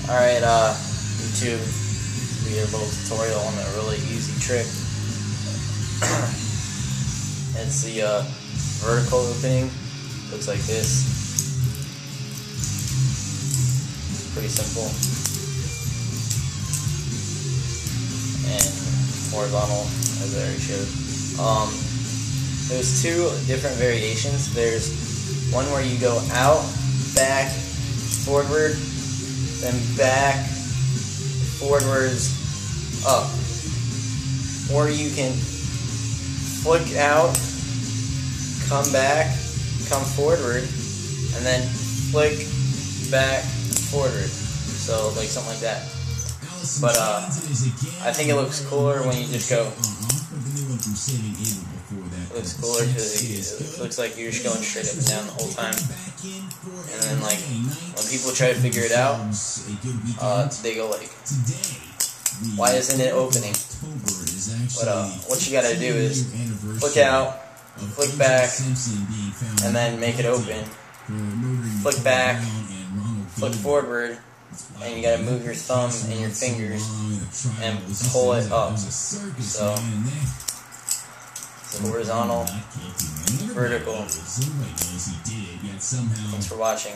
Alright, YouTube, we did a little tutorial on a really easy trick. It's the vertical opening. Looks like this. Pretty simple. And horizontal, as I already showed. There's two different variations. There's one where you go out, back, forward, then back, forwards, up. Or you can flick out, come back, come forward, and then flick back, forward. So like something like that. But I think it looks cooler when you just go. It looks cooler because it looks like you're just going straight up and down the whole time. And then like when people try to figure it out, they go like, why isn't it opening? But what you gotta do is flick out, flick back, and then make it open. Flick back, flick forward, and you gotta move your thumb and your fingers and pull it up. So horizontal, vertical. Thanks for watching.